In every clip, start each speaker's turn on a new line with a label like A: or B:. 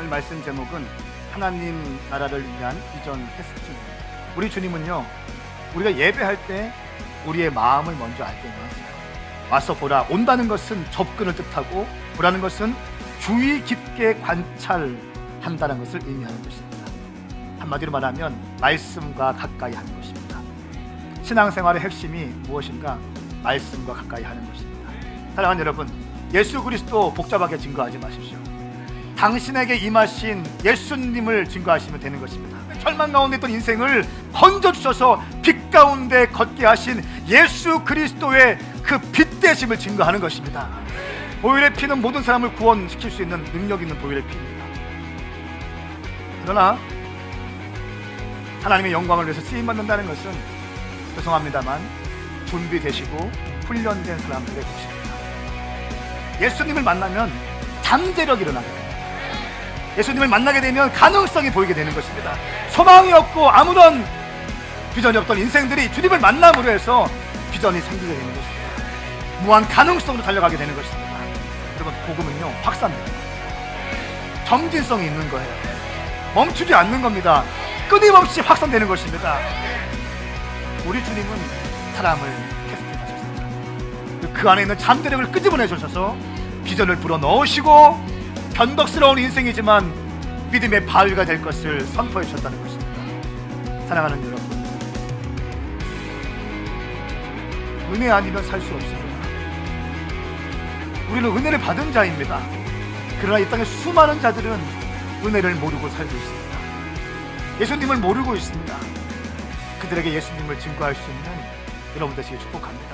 A: 오늘 말씀 제목은 하나님 나라를 위한 비전 퀘스트입니다. 우리 주님은요, 우리가 예배할 때 우리의 마음을 먼저 알게 해주세요. 와서 보라. 온다는 것은 접근을 뜻하고, 보라는 것은 주의 깊게 관찰한다는 것을 의미하는 것입니다. 한마디로 말하면 말씀과 가까이 하는 것입니다. 신앙생활의 핵심이 무엇인가? 말씀과 가까이 하는 것입니다. 사랑하는 여러분, 예수 그리스도 복잡하게 증거하지 마십시오. 당신에게 임하신 예수님을 증거하시면 되는 것입니다. 절망 가운데 있던 인생을 건져주셔서 빛 가운데 걷게 하신 예수 그리스도의 그 빛되심을 증거하는 것입니다. 보혈의 피는 모든 사람을 구원시킬 수 있는 능력 있는 보혈의 피입니다. 그러나 하나님의 영광을 위해서 쓰임받는다는 것은, 죄송합니다만, 준비되시고 훈련된 사람들의 것입니다. 예수님을 만나면 잠재력이 일어나게 됩니다. 예수님을 만나게 되면 가능성이 보이게 되는 것입니다. 소망이 없고 아무런 비전이 없던 인생들이 주님을 만남으로 해서 비전이 생기게 되는 것입니다. 무한 가능성으로 달려가게 되는 것입니다. 여러분, 복음은요, 확산돼요. 정진성이 있는 거예요. 멈추지 않는 겁니다. 끊임없이 확산되는 것입니다. 우리 주님은 사람을 캐스팅하셨습니다. 그 안에 있는 잠재력을 끄집어내 주셔서 비전을 불어넣으시고, 변덕스러운 인생이지만 믿음의 바위가 될 것을 선포해 주셨다는 것입니다. 사랑하는 여러분, 은혜 아니면 살 수 없습니다. 우리는 은혜를 받은 자입니다. 그러나 이 땅에 수많은 자들은 은혜를 모르고 살고 있습니다. 예수님을 모르고 있습니다. 그들에게 예수님을 증거할 수 있는 여러분 되시길 축복합니다.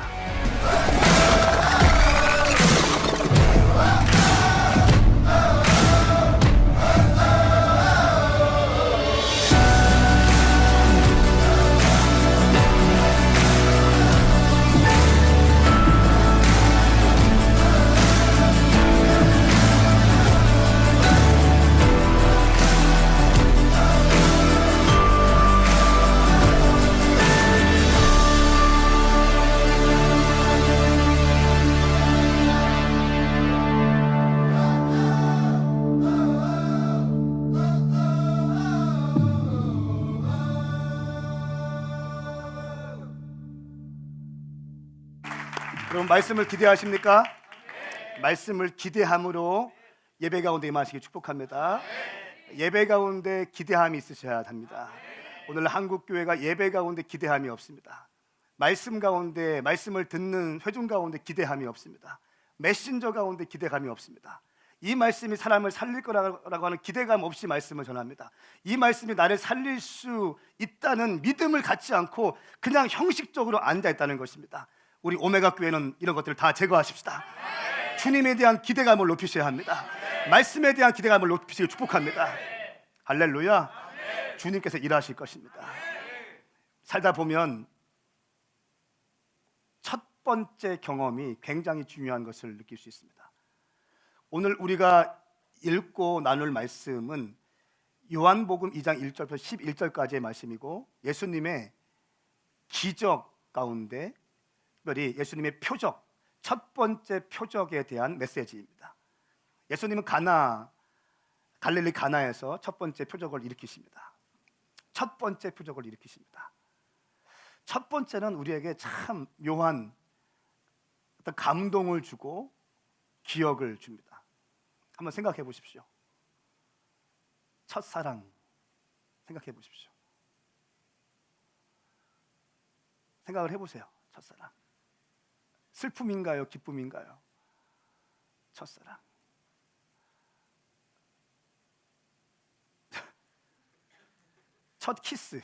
A: 그럼 말씀을 기대하십니까? 말씀을 기대함으로 예배 가운데 임하시길 축복합니다. 예배 가운데 기대함이 있으셔야 합니다. 오늘 한국교회가 예배 가운데 기대함이 없습니다. 말씀 가운데, 말씀을 듣는 회중 가운데 기대함이 없습니다. 메신저 가운데 기대감이 없습니다. 이 말씀이 사람을 살릴 거라고 하는 기대감 없이 말씀을 전합니다. 이 말씀이 나를 살릴 수 있다는 믿음을 갖지 않고 그냥 형식적으로 앉아있다는 것입니다. 우리 오메가 교회는 이런 것들을 다 제거하십시다. 주님에 대한 기대감을 높이셔야 합니다. 말씀에 대한 기대감을 높이시길 축복합니다. 할렐루야. 주님께서 일하실 것입니다. 살다 보면 첫 번째 경험이 굉장히 중요한 것을 느낄 수 있습니다. 오늘 우리가 읽고 나눌 말씀은 요한복음 2장 1절부터 11절까지의 말씀이고, 예수님의 기적 가운데 특별히 예수님의 표적, 첫 번째 표적에 대한 메시지입니다. 예수님은 갈릴리 가나에서 첫 번째 표적을 일으키십니다. 첫 번째 표적을 일으키십니다. 첫 번째는 우리에게 참 묘한 어떤 감동을 주고 기억을 줍니다. 한번 생각해 보십시오. 첫사랑 생각해 보십시오. 생각을 해보세요. 첫사랑. 슬픔인가요? 기쁨인가요? 첫사랑. 첫 키스.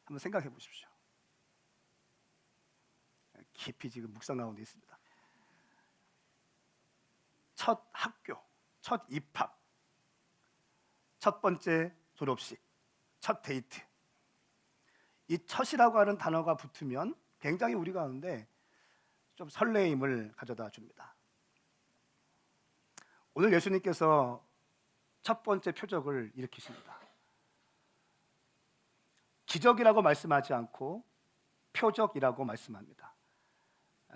A: 한번 생각해 보십시오. 깊이 지금 묵상 가운데 있습니다. 첫 학교, 첫 입학, 첫 번째 졸업식, 첫 데이트. 이 첫이라고 하는 단어가 붙으면 굉장히 우리 가운데 좀 설레임을 가져다 줍니다. 오늘 예수님께서 첫 번째 표적을 일으키십니다. 기적이라고 말씀하지 않고 표적이라고 말씀합니다.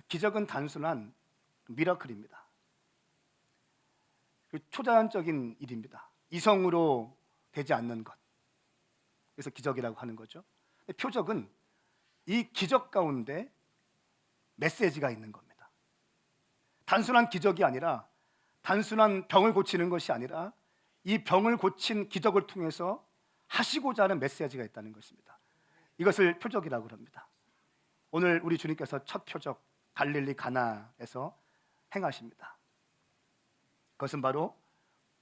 A: 기적은 단순한 미라클입니다. 초자연적인 일입니다. 이성으로 되지 않는 것. 그래서 기적이라고 하는 거죠. 표적은 이 기적 가운데 메시지가 있는 겁니다. 단순한 기적이 아니라, 단순한 병을 고치는 것이 아니라 이 병을 고친 기적을 통해서 하시고자 하는 메시지가 있다는 것입니다. 이것을 표적이라고 합니다. 오늘 우리 주님께서 첫 표적 갈릴리 가나에서 행하십니다. 그것은 바로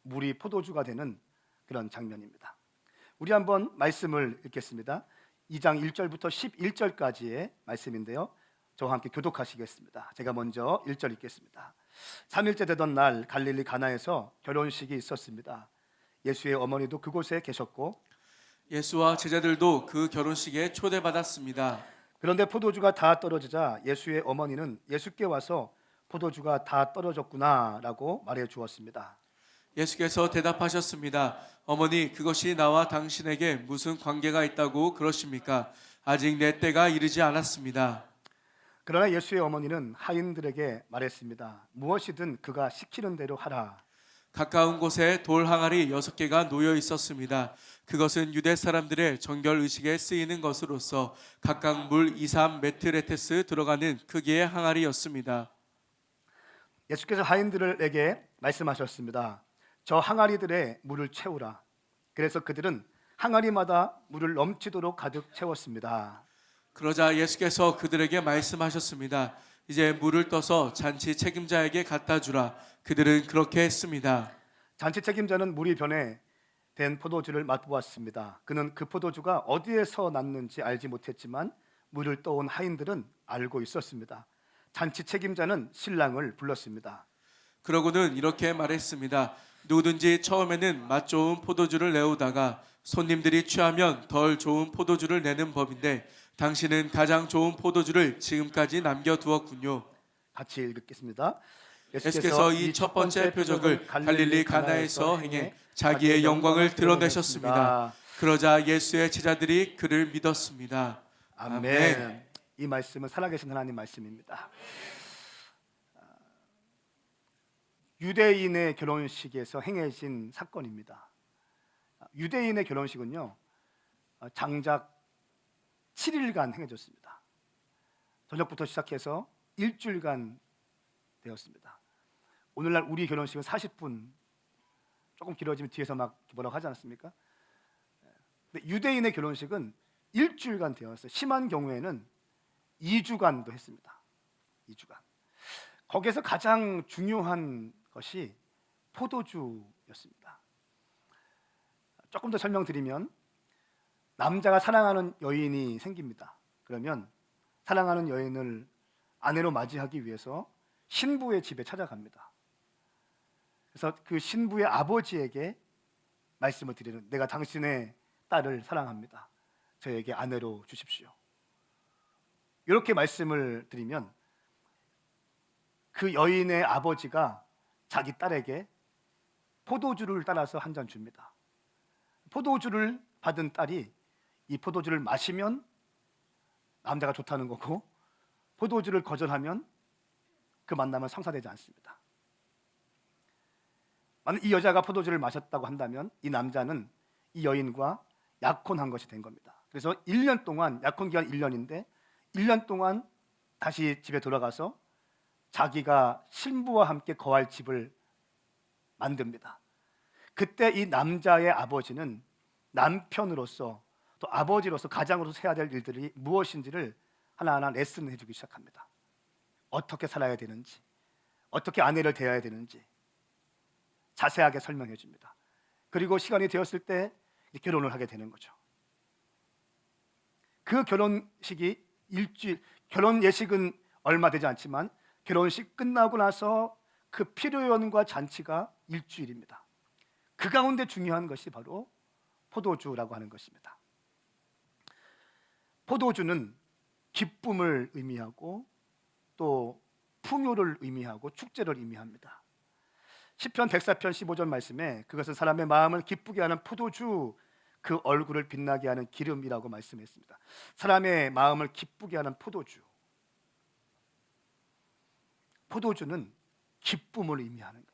A: 물이 포도주가 되는 그런 장면입니다. 우리 한번 말씀을 읽겠습니다. 2장 1절부터 11절까지의 말씀인데요, 저와 함께 교독하시겠습니다. 제가 먼저 1절 읽겠습니다. 3일째 되던 날 갈릴리 가나에서 결혼식이 있었습니다. 예수의 어머니도 그곳에 계셨고
B: 예수와 제자들도 그 결혼식에 초대받았습니다.
A: 그런데 포도주가 다 떨어지자 예수의 어머니는 예수께 와서 포도주가 다 떨어졌구나 라고 말해 주었습니다.
B: 예수께서 대답하셨습니다. 어머니, 그것이 나와 당신에게 무슨 관계가 있다고 그러십니까? 아직 내 때가 이르지 않았습니다.
A: 그러나 예수의 어머니는 하인들에게 말했습니다. 무엇이든 그가 시키는 대로 하라.
B: 가까운 곳에 돌 항아리 6개가 놓여 있었습니다. 그것은 유대 사람들의 정결 의식에 쓰이는 것으로서 각각 물 2-3 메트레테스 들어가는 크기의 항아리였습니다.
A: 예수께서 하인들에게 말씀하셨습니다. 저 항아리들에 물을 채우라. 그래서 그들은 항아리마다 물을 넘치도록 가득 채웠습니다.
B: 그러자 예수께서 그들에게 말씀하셨습니다. 이제 물을 떠서 잔치 책임자에게 갖다 주라. 그들은 그렇게 했습니다.
A: 잔치 책임자는 물이 변해 된 포도주를 맛보았습니다. 그는 그 포도주가 어디에서 났는지 알지 못했지만 물을 떠온 하인들은 알고 있었습니다. 잔치 책임자는 신랑을 불렀습니다.
B: 그러고는 이렇게 말했습니다. 누구든지 처음에는 맛 좋은 포도주를 내오다가 손님들이 취하면 덜 좋은 포도주를 내는 법인데 당신은 가장 좋은 포도주를 지금까지 남겨두었군요.
A: 같이 읽겠습니다.
B: 예수께서 이 첫 번째 표적을 갈릴리 가나에서 행해 자기의 영광을 드러내셨습니다. 그러자 예수의 제자들이 그를 믿었습니다.
A: 아멘. 이 말씀은 살아계신 하나님 말씀입니다. 유대인의 결혼식에서 행해진 사건입니다. 유대인의 결혼식은요, 장작 7일간 행해졌습니다. 저녁부터 시작해서 일주일간 되었습니다. 오늘날 우리 결혼식은 40분, 조금 길어지면 뒤에서 막 뭐라고 하지 않습니까? 근데 유대인의 결혼식은 일주일간 되었어요. 심한 경우에는 2주간도 했습니다. 2주간. 거기에서 가장 중요한 것이 포도주였습니다. 조금 더 설명드리면, 남자가 사랑하는 여인이 생깁니다. 그러면 사랑하는 여인을 아내로 맞이하기 위해서 신부의 집에 찾아갑니다. 그래서 그 신부의 아버지에게 말씀을 드리는, 내가 당신의 딸을 사랑합니다. 저에게 아내로 주십시오. 이렇게 말씀을 드리면 그 여인의 아버지가 자기 딸에게 포도주를 따라서 한 잔 줍니다. 포도주를 받은 딸이 이 포도주를 마시면 남자가 좋다는 거고, 포도주를 거절하면 그 만남은 성사되지 않습니다. 만약 이 여자가 포도주를 마셨다고 한다면 이 남자는 이 여인과 약혼한 것이 된 겁니다. 그래서 1년 동안, 약혼 기간 1년인데 1년 동안 다시 집에 돌아가서 자기가 신부와 함께 거할 집을 만듭니다. 그때 이 남자의 아버지는 남편으로서, 또 아버지로서, 가장으로서 해야 될 일들이 무엇인지를 하나하나 레슨을 해주기 시작합니다. 어떻게 살아야 되는지, 어떻게 아내를 대해야 되는지 자세하게 설명해 줍니다. 그리고 시간이 되었을 때 결혼을 하게 되는 거죠. 그 결혼식이 일주일, 결혼 예식은 얼마 되지 않지만 결혼식 끝나고 나서 그 피로연과 잔치가 일주일입니다. 그 가운데 중요한 것이 바로 포도주라고 하는 것입니다. 포도주는 기쁨을 의미하고 또 풍요를 의미하고 축제를 의미합니다. 시편 104편 15절 말씀에 그것은 사람의 마음을 기쁘게 하는 포도주, 그 얼굴을 빛나게 하는 기름이라고 말씀했습니다. 사람의 마음을 기쁘게 하는 포도주. 포도주는 기쁨을 의미하는 겁니다.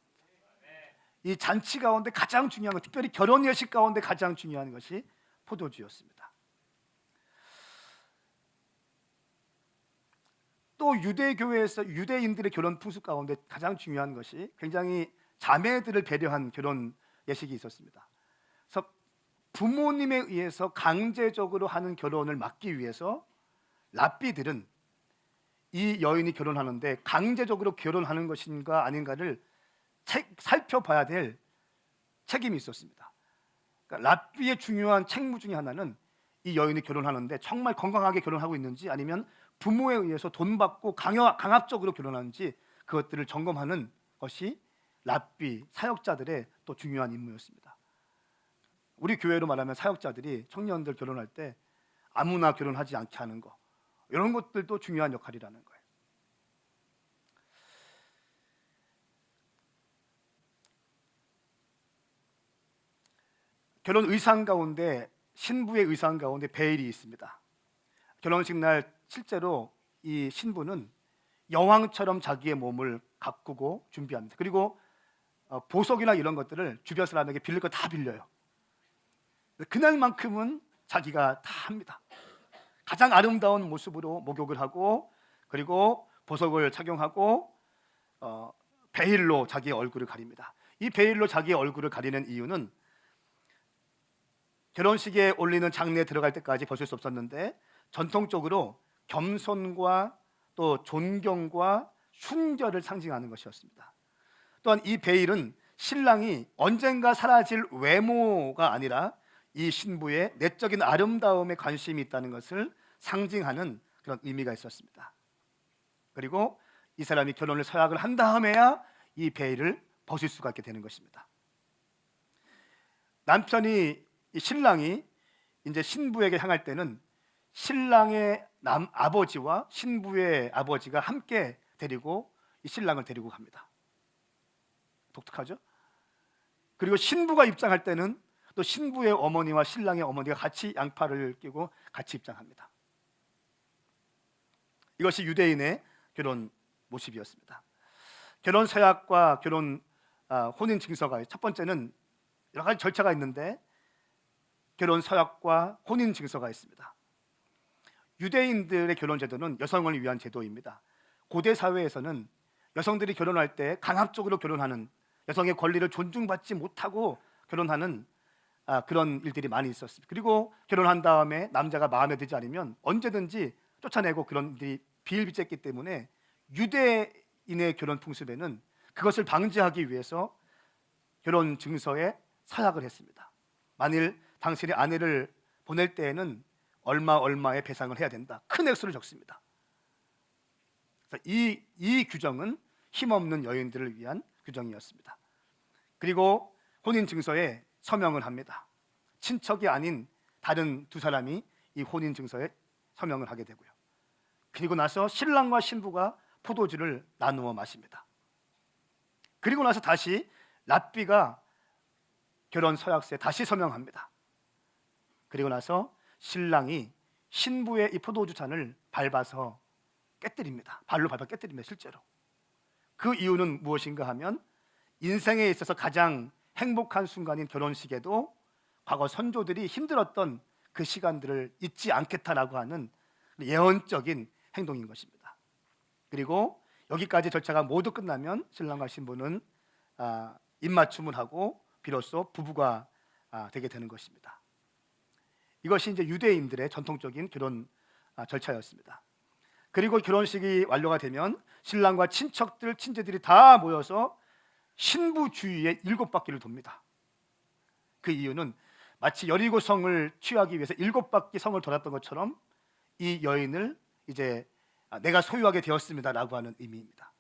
A: 이 잔치 가운데 가장 중요한 것, 특별히 결혼 예식 가운데 가장 중요한 것이 포도주였습니다. 또 유대교회에서 유대인들의 결혼 풍습 가운데 가장 중요한 것이 굉장히 자매들을 배려한 결혼 예식이 있었습니다. 그래서 부모님에 의해서 강제적으로 하는 결혼을 막기 위해서 랍비들은 이 여인이 결혼하는데 강제적으로 결혼하는 것인가 아닌가를 살펴봐야 될 책임이 있었습니다. 그러니까 랍비의 중요한 책무 중에 하나는 이 여인이 결혼하는데 정말 건강하게 결혼하고 있는지 아니면 부모에 의해서 돈 받고 강압적으로 결혼하는지 그것들을 점검하는 것이 랍비 사역자들의 또 중요한 임무였습니다. 우리 교회로 말하면 사역자들이 청년들 결혼할 때 아무나 결혼하지 않게 하는 거, 이런 것들도 중요한 역할이라는 거예요. 결혼 의상 가운데, 신부의 의상 가운데 베일이 있습니다. 결혼식 날 실제로 이 신부는 여왕처럼 자기의 몸을 가꾸고 준비합니다. 그리고 보석이나 이런 것들을 주변 사람에게 빌릴 거 다 빌려요. 그날만큼은 자기가 다 합니다. 가장 아름다운 모습으로 목욕을 하고, 그리고 보석을 착용하고, 베일로 자기의 얼굴을 가립니다. 이 베일로 자기의 얼굴을 가리는 이유는 결혼식에 올리는 장례에 들어갈 때까지 벗을 수 없었는데, 전통적으로 겸손과 또 존경과 순결을 상징하는 것이었습니다. 또한 이 베일은 신랑이 언젠가 사라질 외모가 아니라 이 신부의 내적인 아름다움에 관심이 있다는 것을 상징하는 그런 의미가 있었습니다. 그리고 이 사람이 결혼을 서약을 한 다음에야 이 베일을 벗을 수가 있게 되는 것입니다. 남편이, 이 신랑이 이제 신부에게 향할 때는 신랑의 아버지와 신부의 아버지가 함께 데리고 이 신랑을 데리고 갑니다. 독특하죠? 그리고 신부가 입장할 때는 또 신부의 어머니와 신랑의 어머니가 같이 양팔을 끼고 같이 입장합니다. 이것이 유대인의 결혼 모습이었습니다. 결혼 서약과 결혼 혼인 증서가, 첫 번째는 여러 가지 절차가 있는데 결혼 서약과 혼인 증서가 있습니다. 유대인들의 결혼 제도는 여성을 위한 제도입니다. 고대 사회에서는 여성들이 결혼할 때 강압적으로 결혼하는, 여성의 권리를 존중받지 못하고 결혼하는 그런 일들이 많이 있었습니다. 그리고 결혼한 다음에 남자가 마음에 들지 않으면 언제든지 쫓아내고 그런 일이 비일비재했기 때문에 유대인의 결혼 풍습에는 그것을 방지하기 위해서 결혼 증서에 서약을 했습니다. 만일 당신의 아내를 보낼 때에는 얼마의 배상을 해야 된다, 큰 액수를 적습니다. 이 규정은 힘없는 여인들을 위한 규정이었습니다. 그리고 혼인 증서에 서명을 합니다. 친척이 아닌 다른 두 사람이 이 혼인 증서에 서명을 하게 되고요. 그리고 나서 신랑과 신부가 포도주를 나누어 마십니다. 그리고 나서 다시 랍비가 결혼 서약서에 다시 서명합니다. 그리고 나서 신랑이 신부의 이 포도주 잔을 밟아서 깨뜨립니다. 발로 밟아 깨뜨립니다. 실제로. 그 이유는 무엇인가 하면 인생에 있어서 가장 행복한 순간인 결혼식에도 과거 선조들이 힘들었던 그 시간들을 잊지 않겠다라고 하는 예언적인 행동인 것입니다. 그리고 여기까지 절차가 모두 끝나면 신랑과 신부는 입맞춤을 하고 비로소 부부가 되게 되는 것입니다. 이것이 이제 유대인들의 전통적인 결혼 절차였습니다. 그리고 결혼식이 완료가 되면 신랑과 친척들, 친제들이 다 모여서 신부 주위에 7바퀴를 돕니다. 그 이유는 마치 여리고 성을 취하기 위해서 7바퀴 성을 돌았던 것처럼 이 여인을 이제 내가 소유하게 되었습니다라고 하는 의미입니다.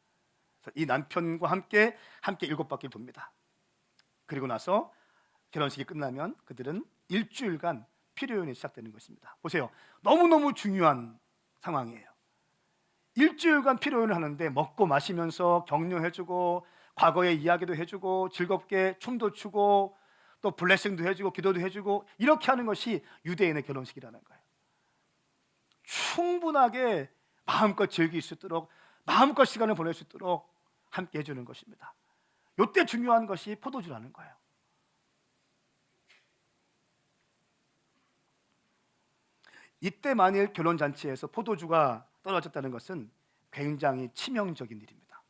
A: 그래서 이 남편과 함께 7바퀴를 돕니다. 그리고 나서 결혼식이 끝나면 그들은 일주일간 피로연이 시작되는 것입니다. 보세요, 너무너무 중요한 상황이에요. 일주일간 피로연을 하는데 먹고 마시면서 격려해주고 과거의 이야기도 해주고 즐겁게 춤도 추고 또 블레싱도 해주고 기도도 해주고 이렇게 하는 것이 유대인의 결혼식이라는 거예요. 충분하게 마음껏 즐길 수 있도록, 마음껏 시간을 보낼 수 있도록 함께 해주는 것입니다. 이때 중요한 것이 포도주라는 거예요. 이때 만일 결혼잔치에서 포도주가 떨어졌다는 것은 굉장히 치명적인 일입니다.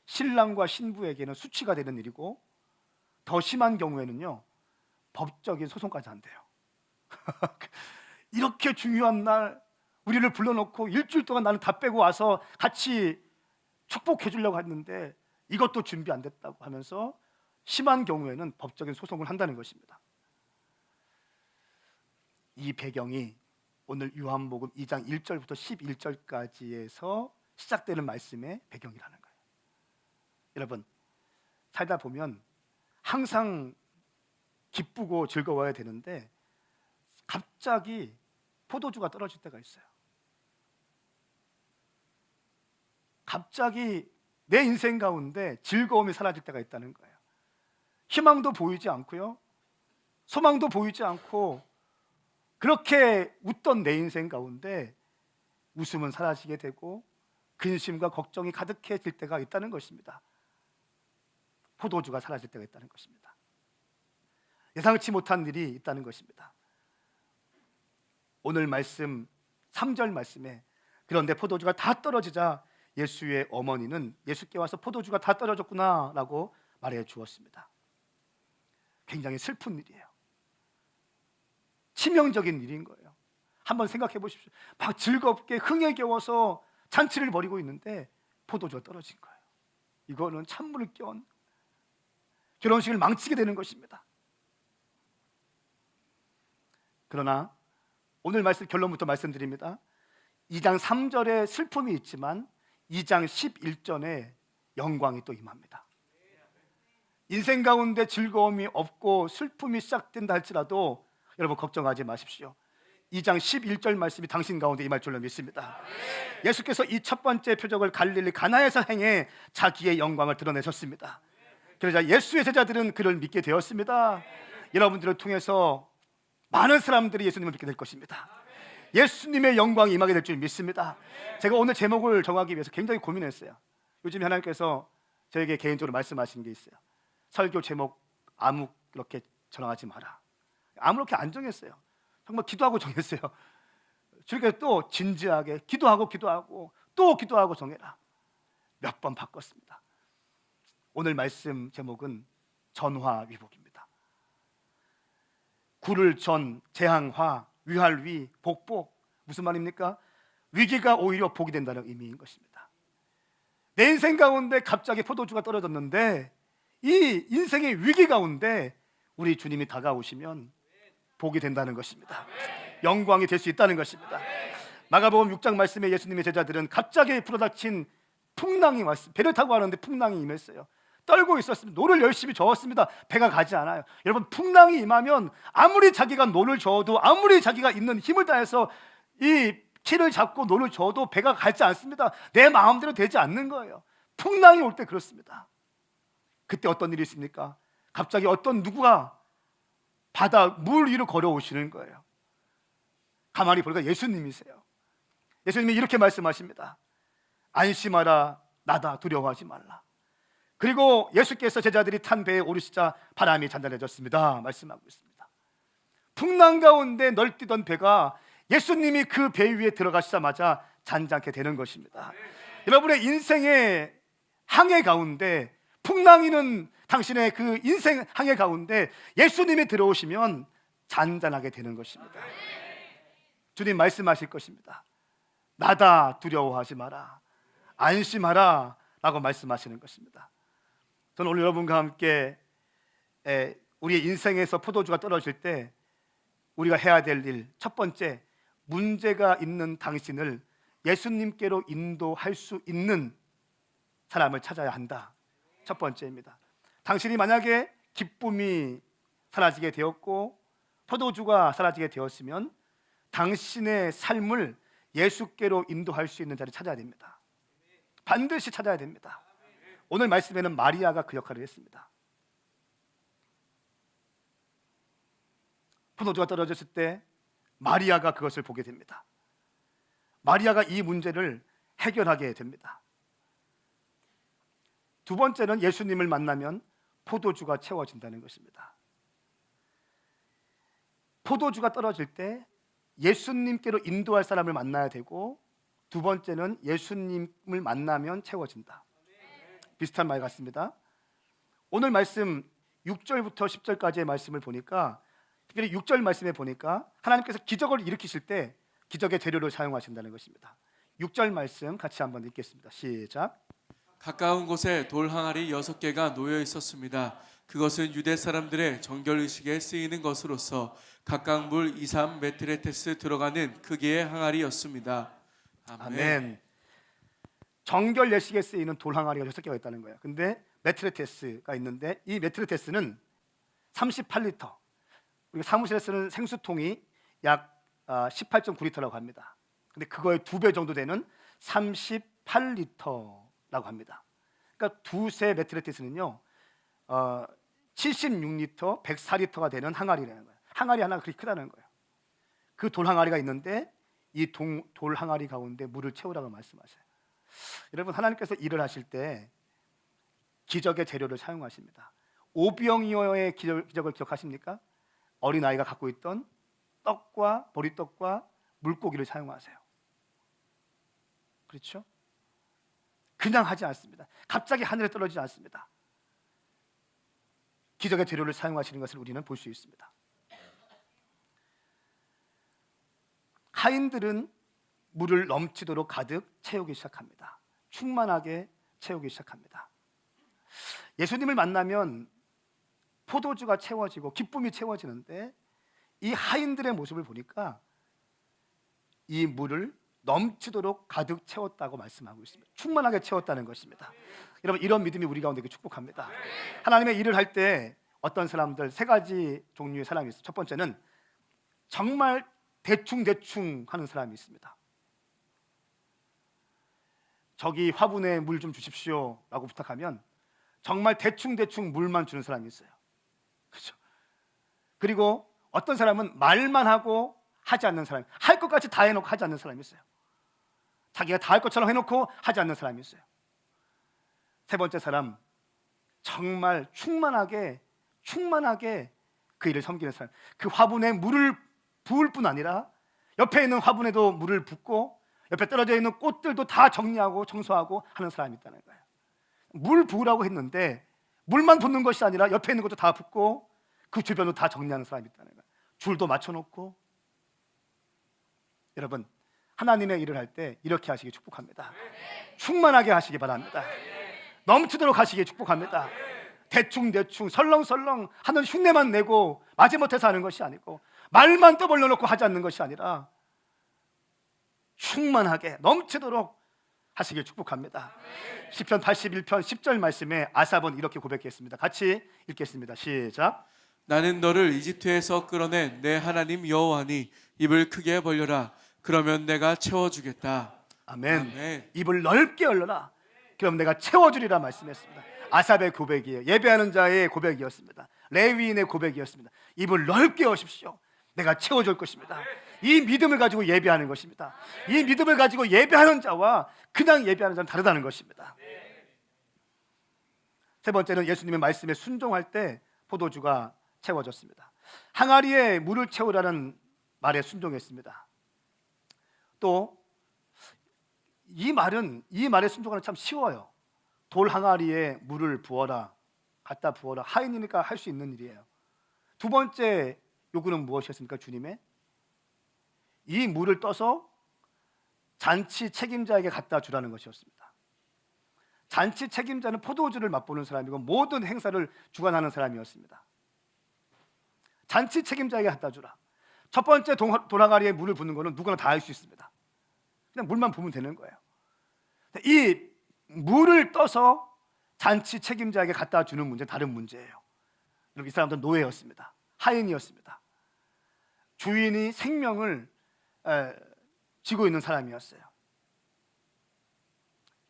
A: 신랑과 신부에게는 수치가 되는 일이고, 더 심한 경우에는요, 법적인 소송까지 한대요. 이렇게 중요한 날 우리를 불러놓고 일주일 동안 나는 다 빼고 와서 같이 축복해 주려고 했는데 이것도 준비 안 됐다고 하면서 심한 경우에는 법적인 소송을 한다는 것입니다. 이 배경이 오늘 요한복음 2장 1절부터 11절까지에서 시작되는 말씀의 배경이라는 거예요. 여러분, 살다 보면 항상 기쁘고 즐거워야 되는데 갑자기 포도주가 떨어질 때가 있어요. 갑자기 내 인생 가운데 즐거움이 사라질 때가 있다는 거예요. 희망도 보이지 않고요, 소망도 보이지 않고 그렇게 웃던 내 인생 가운데 웃음은 사라지게 되고 근심과 걱정이 가득해질 때가 있다는 것입니다. 포도주가 사라질 때가 있다는 것입니다. 예상치 못한 일이 있다는 것입니다. 오늘 말씀 3절 말씀에 그런데 포도주가 다 떨어지자 예수의 어머니는 예수께 와서 포도주가 다 떨어졌구나 라고 말해 주었습니다. 굉장히 슬픈 일이에요. 치명적인 일인 거예요. 한번 생각해 보십시오. 막 즐겁게 흥에 겨워서 잔치를 벌이고 있는데 포도주가 떨어진 거예요. 이거는 찬물을 껴온 결혼식을 망치게 되는 것입니다. 그러나 오늘 말씀 결론부터 말씀드립니다. 2장 3절에 슬픔이 있지만 2장 11절에 영광이 또 임합니다. 인생 가운데 즐거움이 없고 슬픔이 시작된다 할지라도 여러분 걱정하지 마십시오. 2장 11절 말씀이 당신 가운데 임할 줄로 믿습니다. 예수께서 이 첫 번째 표적을 갈릴리 가나에서 행해 자기의 영광을 드러내셨습니다. 그러자 예수의 제자들은 그를 믿게 되었습니다. 여러분들을 통해서 많은 사람들이 예수님을 믿게 될 것입니다. 예수님의 영광이 임하게 될 줄 믿습니다. 제가 오늘 제목을 정하기 위해서 굉장히 고민했어요. 요즘 하나님께서 저에게 개인적으로 말씀하시는 게 있어요. 설교 제목 아무렇게 정하지 마라. 아무렇게 안 정했어요. 정말 기도하고 정했어요. 주님께서 또 진지하게 기도하고 또 기도하고 정해라. 몇 번 바꿨습니다. 오늘 말씀 제목은 전화위복입니다. 구를 전, 재앙화, 위할 위, 복복. 무슨 말입니까? 위기가 오히려 복이 된다는 의미인 것입니다. 내 인생 가운데 갑자기 포도주가 떨어졌는데 이 인생의 위기 가운데 우리 주님이 다가오시면 복이 된다는 것입니다. 영광이 될 수 있다는 것입니다. 마가복음 6장 말씀에 예수님의 제자들은 갑자기 불어닥친 풍랑이 왔습니다. 배를 타고 가는데 풍랑이 임했어요. 떨고 있었습니다. 노를 열심히 저었습니다. 배가 가지 않아요. 여러분, 풍랑이 임하면 아무리 자기가 노를 저어도, 아무리 자기가 있는 힘을 다해서 이 키를 잡고 노를 저어도 배가 가지 않습니다. 내 마음대로 되지 않는 거예요. 풍랑이 올 때 그렇습니다. 그때 어떤 일이 있습니까? 갑자기 어떤 누구가 바다 물 위로 걸어오시는 거예요. 가만히 보니까 예수님이세요. 예수님이 이렇게 말씀하십니다. 안심하라, 나다, 두려워하지 말라. 그리고 예수께서 제자들이 탄 배에 오르시자 바람이 잔잔해졌습니다. 말씀하고 있습니다. 풍랑 가운데 널뛰던 배가 예수님이 그 배 위에 들어가시자마자 잔잔케 되는 것입니다. 여러분의 인생의 항해 가운데, 풍랑이는 당신의 그 인생 항해 가운데 예수님이 들어오시면 잔잔하게 되는 것입니다. 주님 말씀하실 것입니다. 나다, 두려워하지 마라, 안심하라 라고 말씀하시는 것입니다. 저는 오늘 여러분과 함께 우리의 인생에서 포도주가 떨어질 때 우리가 해야 될 일, 첫 번째, 문제가 있는 당신을 예수님께로 인도할 수 있는 사람을 찾아야 한다. 첫 번째입니다. 당신이 만약에 기쁨이 사라지게 되었고 포도주가 사라지게 되었으면 당신의 삶을 예수께로 인도할 수 있는 자를 찾아야 됩니다. 반드시 찾아야 됩니다. 오늘 말씀에는 마리아가 그 역할을 했습니다. 포도주가 떨어졌을 때 마리아가 그것을 보게 됩니다. 마리아가 이 문제를 해결하게 됩니다. 두 번째는 예수님을 만나면 포도주가 채워진다는 것입니다. 포도주가 떨어질 때 예수님께로 인도할 사람을 만나야 되고, 두 번째는 예수님을 만나면 채워진다. 비슷한 말 같습니다. 오늘 말씀 6절부터 10절까지의 말씀을 보니까, 특별히 6절 말씀에 보니까 하나님께서 기적을 일으키실 때 기적의 재료를 사용하신다는 것입니다. 6절 말씀 같이 한번 읽겠습니다. 시작.
B: 가까운 곳에 돌 항아리 6개가 놓여 있었습니다. 그것은 유대 사람들의 정결 의식에 쓰이는 것으로서 각각 물 2, 3 메트레테스 들어가는 크기의 항아리였습니다.
A: 아멘. 정결 예식에 쓰이는 돌 항아리가 6개가 있다는 거예요. 근데 메트레테스가 있는데, 이 메트레테스는 38리터, 우리가 사무실에 쓰는 생수통이 약 18.9리터라고 합니다. 근데 그거의 2배 정도 되는 38리터라고 합니다. 그러니까 두세 메트레테스는요 76리터, 104리터가 되는 항아리라는 거예요. 항아리 하나가 그렇게 크다는 거예요. 그 돌 항아리가 있는데 이 돌 항아리 가운데 물을 채우라고 말씀하셔요. 여러분, 하나님께서 일을 하실 때 기적의 재료를 사용하십니다. 오병이어의 기적을 기억하십니까? 어린아이가 갖고 있던 떡과 보리떡과 물고기를 사용하세요. 그렇죠? 그냥 하지 않습니다. 갑자기 하늘에 떨어지지 않습니다. 기적의 재료를 사용하시는 것을 우리는 볼 수 있습니다. 하인들은 물을 넘치도록 가득 채우기 시작합니다. 충만하게 채우기 시작합니다. 예수님을 만나면 포도주가 채워지고 기쁨이 채워지는데, 이 하인들의 모습을 보니까 이 물을 넘치도록 가득 채웠다고 말씀하고 있습니다. 충만하게 채웠다는 것입니다. 여러분, 이런 믿음이 우리 가운데 축복합니다. 하나님의 일을 할 때 어떤 사람들, 3가지 종류의 사람이 있어요. 첫 번째는 정말 대충 하는 사람이 있습니다. 저기 화분에 물 좀 주십시오 라고 부탁하면 정말 대충 물만 주는 사람이 있어요. 그렇죠? 그리고 어떤 사람은 말만 하고 하지 않는 사람, 할 것 같이 다 해놓고 하지 않는 사람이 있어요. 자기가 다 할 것처럼 해놓고 하지 않는 사람이 있어요. 세 번째 사람, 정말 충만하게 그 일을 섬기는 사람. 그 화분에 물을 부을 뿐 아니라 옆에 있는 화분에도 물을 붓고 옆에 떨어져 있는 꽃들도 다 정리하고 청소하고 하는 사람이 있다는 거예요. 물 부으라고 했는데 물만 붓는 것이 아니라 옆에 있는 것도 다 붓고 그 주변도 다 정리하는 사람이 있다는 거예요. 줄도 맞춰놓고. 여러분, 하나님의 일을 할 때 이렇게 하시기 축복합니다. 충만하게 하시기 바랍니다. 넘치도록 하시기 축복합니다. 대충 설렁설렁 하는 흉내만 내고 마지못해서 하는 것이 아니고, 말만 떠벌려 놓고 하지 않는 것이 아니라 충만하게 넘치도록 하시길 축복합니다. 시편 81편 10절 말씀에 아삽은 이렇게 고백했습니다. 같이 읽겠습니다. 시작.
B: 나는 너를 이집트에서 끌어낸 내 하나님 여호와니 입을 크게 벌려라. 그러면 내가 채워주겠다.
A: 아멘.
B: 아멘.
A: 입을 넓게 열려라. 그럼 내가 채워주리라 말씀했습니다. 아삽의 고백이에요. 예배하는 자의 고백이었습니다. 레위인의 고백이었습니다. 입을 넓게 여십시오. 내가 채워줄 것입니다. 이 믿음을 가지고 예배하는 것입니다. 이 믿음을 가지고 예배하는 자와 그냥 예배하는 자는 다르다는 것입니다. 세 번째는 예수님의 말씀에 순종할 때 포도주가 채워졌습니다. 항아리에 물을 채우라는 말에 순종했습니다. 또 이 말에 순종하는 참 쉬워요. 돌 항아리에 물을 부어라, 갖다 부어라. 하인이니까 할 수 있는 일이에요. 두 번째 요구는 무엇이었습니까? 주님의 이 물을 떠서 잔치 책임자에게 갖다 주라는 것이었습니다. 잔치 책임자는 포도주를 맛보는 사람이고 모든 행사를 주관하는 사람이었습니다. 잔치 책임자에게 갖다 주라. 첫 번째 돌 항아리에 물을 붓는 것은 누구나 다 할 수 있습니다. 그냥 물만 부으면 되는 거예요. 이 물을 떠서 잔치 책임자에게 갖다 주는 문제는 다른 문제예요. 이 사람들은 노예였습니다. 하인이었습니다. 주인이 생명을 쥐고 있는 사람이었어요.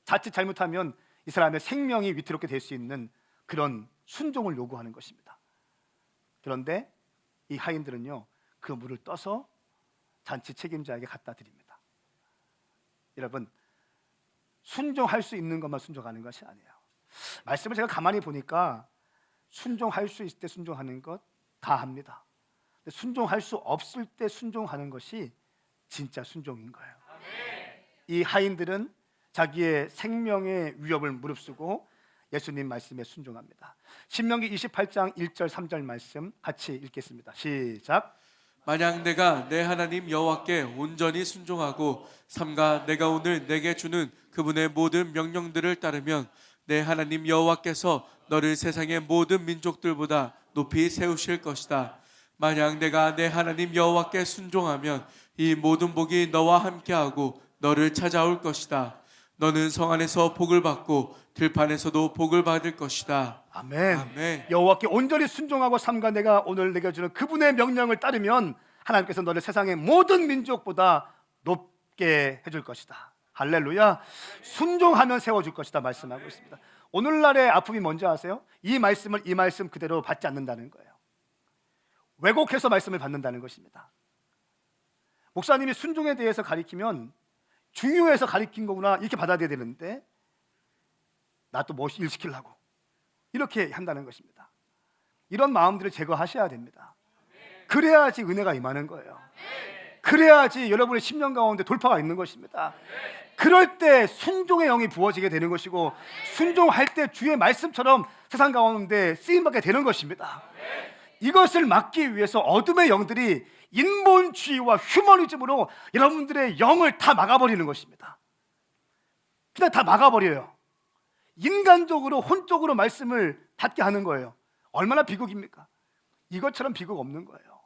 A: 자칫 잘못하면 이 사람의 생명이 위태롭게 될 수 있는 그런 순종을 요구하는 것입니다. 그런데 이 하인들은요, 그 물을 떠서 잔치 책임자에게 갖다 드립니다. 여러분, 순종할 수 있는 것만 순종하는 것이 아니에요. 말씀을 제가 가만히 보니까 순종할 수 있을 때 순종하는 것 다 합니다. 근데 순종할 수 없을 때 순종하는 것이 진짜 순종인 거예요. 이 하인들은 자기의 생명의 위협을 무릅쓰고 예수님 말씀에 순종합니다. 신명기 28장 1절 3절 말씀 같이 읽겠습니다. 시작.
B: 만약 내가 내 하나님 여호와께 온전히 순종하고 삼가 내가 오늘 내게 주는 그분의 모든 명령들을 따르면 내 하나님 여호와께서 너를 세상의 모든 민족들보다 높이 세우실 것이다. 만약 내가 내 하나님 여호와께 순종하면 이 모든 복이 너와 함께하고 너를 찾아올 것이다. 너는 성 안에서 복을 받고 들판에서도 복을 받을 것이다.
A: 아멘.
B: 아멘.
A: 여호와께 온전히 순종하고 삼가 내가 오늘 내게 주는 그분의 명령을 따르면 하나님께서 너를 세상의 모든 민족보다 높게 해줄 것이다. 할렐루야. 순종하면 세워줄 것이다 말씀하고 있습니다. 오늘날의 아픔이 뭔지 아세요? 이 말씀 그대로 받지 않는다는 거예요. 왜곡해서 말씀을 받는다는 것입니다. 목사님이 순종에 대해서 가리키면 중요해서 가리킨 거구나 이렇게 받아들여야 되는데 나 또 뭐 일 시키려고 이렇게 한다는 것입니다. 이런 마음들을 제거하셔야 됩니다. 그래야지 은혜가 임하는 거예요. 그래야지 여러분의 심령 가운데 돌파가 있는 것입니다. 그럴 때 순종의 영이 부어지게 되는 것이고 순종할 때 주의 말씀처럼 세상 가운데 쓰임받게 되는 것입니다. 이것을 막기 위해서 어둠의 영들이 인본주의와 휴머니즘으로 여러분들의 영을 다 막아버리는 것입니다. 그냥 다 막아버려요. 인간적으로 혼적으로 말씀을 닫게 하는 거예요. 얼마나 비극입니까? 이것처럼 비극 없는 거예요.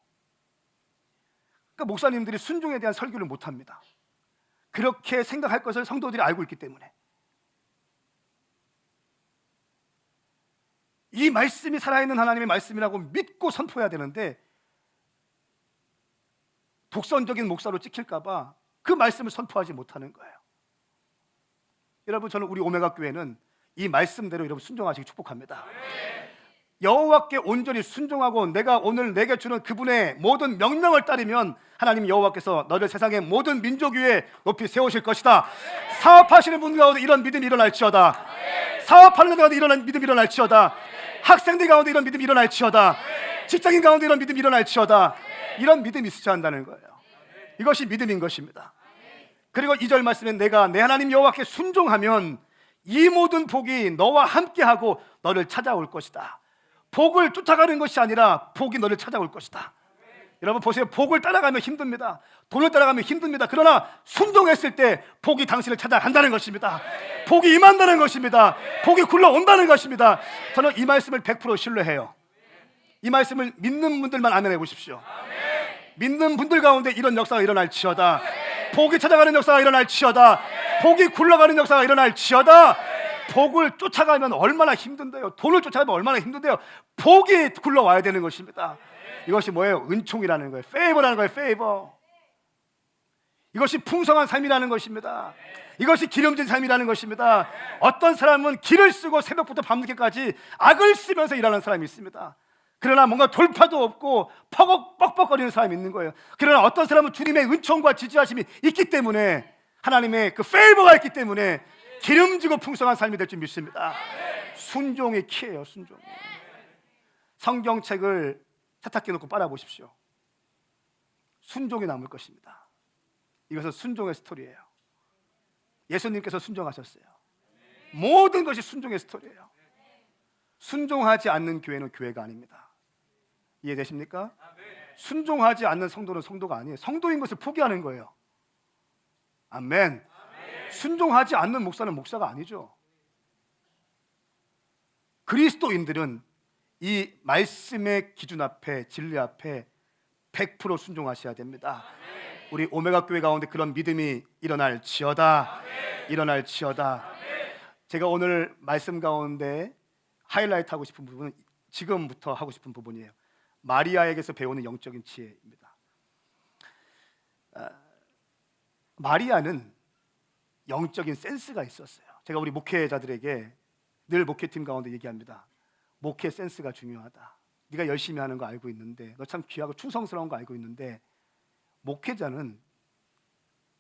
A: 그러니까 목사님들이 순종에 대한 설교를 못합니다. 그렇게 생각할 것을 성도들이 알고 있기 때문에. 이 말씀이 살아있는 하나님의 말씀이라고 믿고 선포해야 되는데 독선적인 목사로 찍힐까 봐 그 말씀을 선포하지 못하는 거예요. 여러분, 저는 우리 오메가 교회는 이 말씀대로 여러분 순종하시기 축복합니다. 여호와께 온전히 순종하고 내가 오늘 내게 주는 그분의 모든 명령을 따르면 하나님 여호와께서 너를 세상의 모든 민족 위에 높이 세우실 것이다. 사업하시는 분 가운데 이런 믿음이 일어날지어다. 사업하는 분 가운데 이런 믿음이 일어날지어다. 학생들 가운데 이런 믿음이 일어날지어다. 직장인 가운데 이런 믿음이 일어날지어다. 이런 믿음이 있어야 한다는 거예요. 이것이 믿음인 것입니다. 그리고 2절 말씀에 내가 내 하나님 여호와께 순종하면 이 모든 복이 너와 함께하고 너를 찾아올 것이다. 복을 쫓아가는 것이 아니라 복이 너를 찾아올 것이다. 여러분 보세요. 복을 따라가면 힘듭니다. 돈을 따라가면 힘듭니다. 그러나 순종했을 때 복이 당신을 찾아간다는 것입니다. 복이 임한다는 것입니다. 복이 굴러온다는 것입니다. 저는 이 말씀을 100% 신뢰해요. 이 말씀을 믿는 분들만 아멘해 보십시오. 믿는 분들 가운데 이런 역사가 일어날지어다. 복이 찾아가는 역사가 일어날지어다. 복이 굴러가는 역사가 일어날지어다. 복을 쫓아가면 얼마나 힘든데요. 돈을 쫓아가면 얼마나 힘든데요. 복이 굴러와야 되는 것입니다. 이것이 뭐예요? 은총이라는 거예요. 페이버라는 거예요. 페이버. 이것이 풍성한 삶이라는 것입니다. 이것이 기름진 삶이라는 것입니다. 어떤 사람은 길을 쓰고 새벽부터 밤늦게까지 악을 쓰면서 일하는 사람이 있습니다. 그러나 뭔가 돌파도 없고 뻑뻑거리는 사람이 있는 거예요. 그러나 어떤 사람은 주님의 은총과 지지하심이 있기 때문에 하나님의 그 페이버가 있기 때문에 기름지고 풍성한 삶이 될 줄 믿습니다. 순종이 키예요. 순종이. 성경책을 세탁기에 놓고 빨아보십시오. 순종이 남을 것입니다. 이것은 순종의 스토리예요. 예수님께서 순종하셨어요. 모든 것이 순종의 스토리예요. 순종하지 않는 교회는 교회가 아닙니다. 이해되십니까? 순종하지 않는 성도는 성도가 아니에요. 성도인 것을 포기하는 거예요. 아멘. 순종하지 않는 목사는 목사가 아니죠. 그리스도인들은 이 말씀의 기준 앞에, 진리 앞에 100% 순종하셔야 됩니다. 우리 오메가 교회 가운데 그런 믿음이 일어날지어다. 일어날지어다. 제가 오늘 말씀 가운데 하이라이트 하고 싶은 부분은 지금부터 하고 싶은 부분이에요. 마리아에게서 배우는 영적인 지혜입니다. 마리아는 영적인 센스가 있었어요. 제가 우리 목회자들에게 늘 목회팀 가운데 얘기합니다. 목회 센스가 중요하다. 네가 열심히 하는 거 알고 있는데, 너 참 귀하고 충성스러운 거 알고 있는데, 목회자는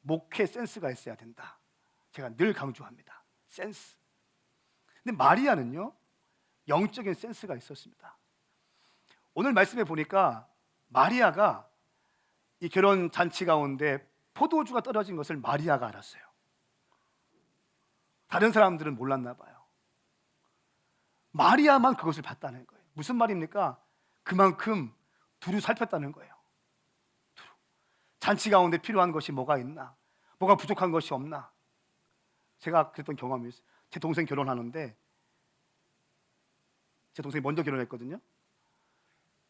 A: 목회 센스가 있어야 된다. 제가 늘 강조합니다. 센스. 근데 마리아는요, 영적인 센스가 있었습니다. 오늘 말씀에 보니까 마리아가 이 결혼 잔치 가운데 포도주가 떨어진 것을 마리아가 알았어요. 다른 사람들은 몰랐나 봐요. 마리아만 그것을 봤다는 거예요. 무슨 말입니까? 그만큼 두루 살폈다는 거예요. 두루. 잔치 가운데 필요한 것이 뭐가 있나? 뭐가 부족한 것이 없나? 제가 그랬던 경험이 있어요. 제 동생 결혼하는데, 제 동생이 먼저 결혼했거든요.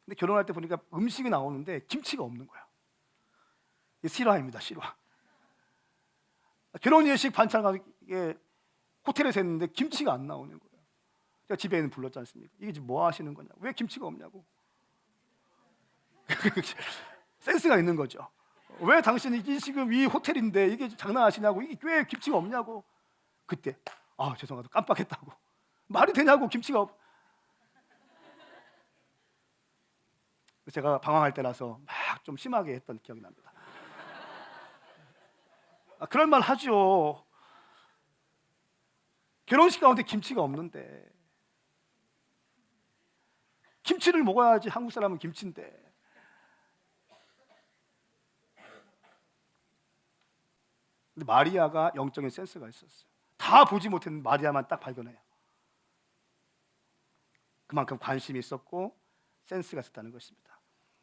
A: 근데 결혼할 때 보니까 음식이 나오는데 김치가 없는 거야. 이게 실화입니다, 실화. 결혼 예식 반찬 가서 이게 호텔에서 했는데 김치가 안 나오는 거예요. 제가 집에는 불렀지 않습니까? 이게 지금 뭐 하시는 거냐? 왜 김치가 없냐고. 센스가 있는 거죠. 왜 당신이 이 지금 이 호텔인데 이게 장난하시냐고, 이게 왜 김치가 없냐고. 그때 죄송하다, 깜빡했다고. 말이 되냐고, 김치가 없. 제가 방황할 때라서 막 좀 심하게 했던 기억이 납니다. 그럴 만 하죠. 결혼식 가운데 김치가 없는데, 김치를 먹어야지. 한국 사람은 김치인데. 근데 마리아가 영적인 센스가 있었어요. 다 보지 못했는 마리아만 딱 발견해요. 그만큼 관심이 있었고 센스가 있었다는 것입니다.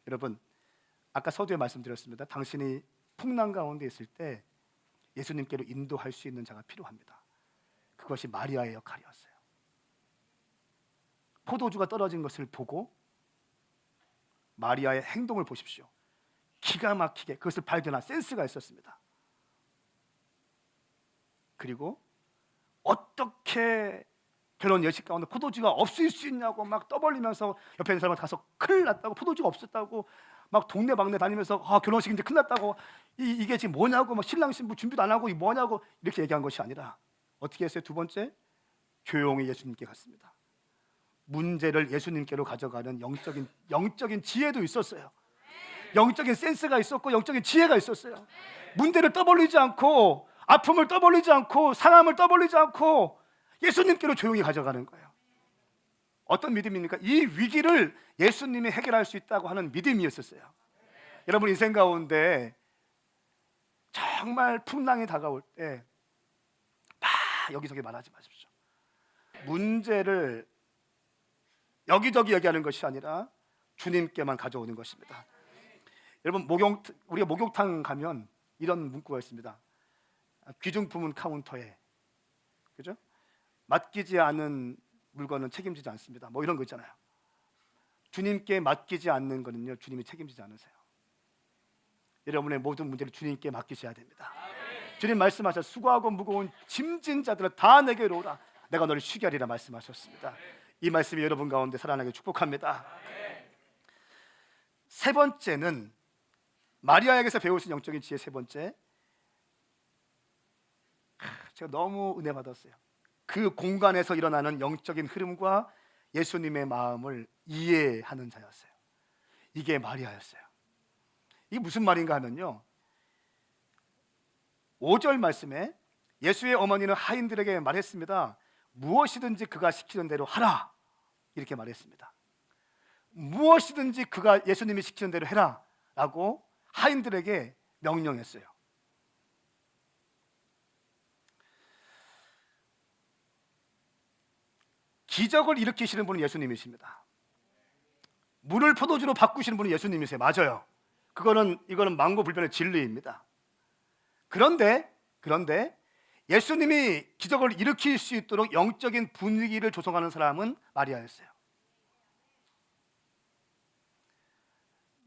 A: 여러분, 아까 서두에 말씀드렸습니다. 당신이 풍랑 가운데 있을 때 예수님께로 인도할 수 있는 자가 필요합니다. 그것이 마리아의 역할이었어요. 포도주가 떨어진 것을 보고 마리아의 행동을 보십시오. 기가 막히게 그것을 발견한 센스가 있었습니다. 그리고 어떻게 결혼 예식 가운데 포도주가 없을 수 있냐고 막 떠벌리면서 옆에 있는 사람한테 가서 큰일 났다고, 포도주가 없었다고 막 동네방네 다니면서 결혼식인데 큰일 났다고, 이게 지금 뭐냐고, 막 신랑 신부 준비도 안 하고 이 뭐냐고 이렇게 얘기한 것이 아니라 어떻게 했어요? 두 번째, 조용히 예수님께 갔습니다. 문제를 예수님께로 가져가는 영적인 지혜도 있었어요. 영적인 센스가 있었고 영적인 지혜가 있었어요. 문제를 떠벌리지 않고, 아픔을 떠벌리지 않고, 상함을 떠벌리지 않고 예수님께로 조용히 가져가는 거예요. 어떤 믿음입니까? 이 위기를 예수님이 해결할 수 있다고 하는 믿음이었었어요. 여러분 인생 가운데 정말 풍랑이 다가올 때 여기저기 말하지 마십시오. 문제를 여기저기 얘기하는 것이 아니라 주님께만 가져오는 것입니다. 여러분 우리가 목욕탕 가면 이런 문구가 있습니다. 귀중품은 카운터에, 그죠? 맡기지 않은 물건은 책임지지 않습니다. 뭐 이런 거 있잖아요. 주님께 맡기지 않는 거는요, 주님이 책임지지 않으세요. 여러분의 모든 문제를 주님께 맡기셔야 됩니다. 주님 말씀하셨, 수고하고 무거운 짐진 자들은 다 내게로 오라, 내가 너를 쉬게 하리라 말씀하셨습니다. 이 말씀이 여러분 가운데 살아나게 축복합니다. 세 번째는 마리아에게서 배울 수 있는 영적인 지혜. 세 번째, 제가 너무 은혜 받았어요. 그 공간에서 일어나는 영적인 흐름과 예수님의 마음을 이해하는 자였어요. 이게 마리아였어요. 이게 무슨 말인가 하면요, 5절 말씀에 예수의 어머니는 하인들에게 말했습니다. 무엇이든지 그가 시키는 대로 하라, 이렇게 말했습니다. 무엇이든지 그가 예수님이 시키는 대로 해라 라고 하인들에게 명령했어요. 기적을 일으키시는 분은 예수님이십니다. 물을 포도주로 바꾸시는 분은 예수님이세요. 맞아요. 이거는 만고불변의 진리입니다. 그런데 예수님이 기적을 일으킬 수 있도록 영적인 분위기를 조성하는 사람은 마리아였어요.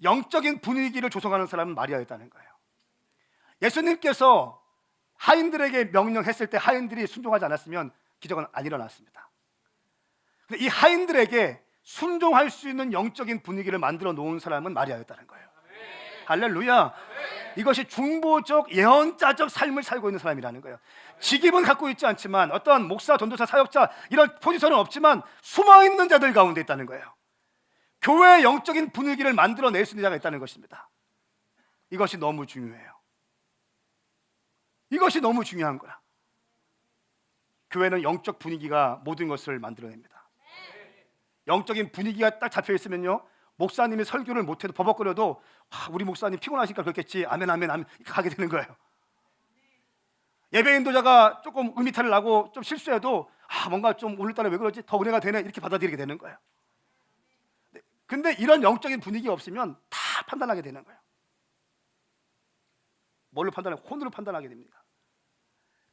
A: 영적인 분위기를 조성하는 사람은 마리아였다는 거예요. 예수님께서 하인들에게 명령했을 때 하인들이 순종하지 않았으면 기적은 안 일어났습니다. 근데 이 하인들에게 순종할 수 있는 영적인 분위기를 만들어 놓은 사람은 마리아였다는 거예요. 할렐루야. 이것이 중보적 예언자적 삶을 살고 있는 사람이라는 거예요. 직임은 갖고 있지 않지만, 어떤 목사, 전도사, 사역자 이런 포지션은 없지만 숨어있는 자들 가운데 있다는 거예요. 교회의 영적인 분위기를 만들어낼 수 있는 자가 있다는 것입니다. 이것이 너무 중요해요. 이것이 너무 중요한 거야. 교회는 영적 분위기가 모든 것을 만들어냅니다. 영적인 분위기가 딱 잡혀 있으면요, 목사님이 설교를 못해도 버벅거려도 우리 목사님 피곤하시니까 그렇겠지, 아멘 아멘 아멘 이렇게 가게 되는 거예요. 예배 인도자가 조금 음이탈을 나고 좀 실수해도 뭔가 좀 오늘따라 왜 그러지, 더 은혜가 되네 이렇게 받아들이게 되는 거예요. 근데 이런 영적인 분위기가 없으면 다 판단하게 되는 거예요. 뭘로 판단해요? 혼으로 판단하게 됩니다.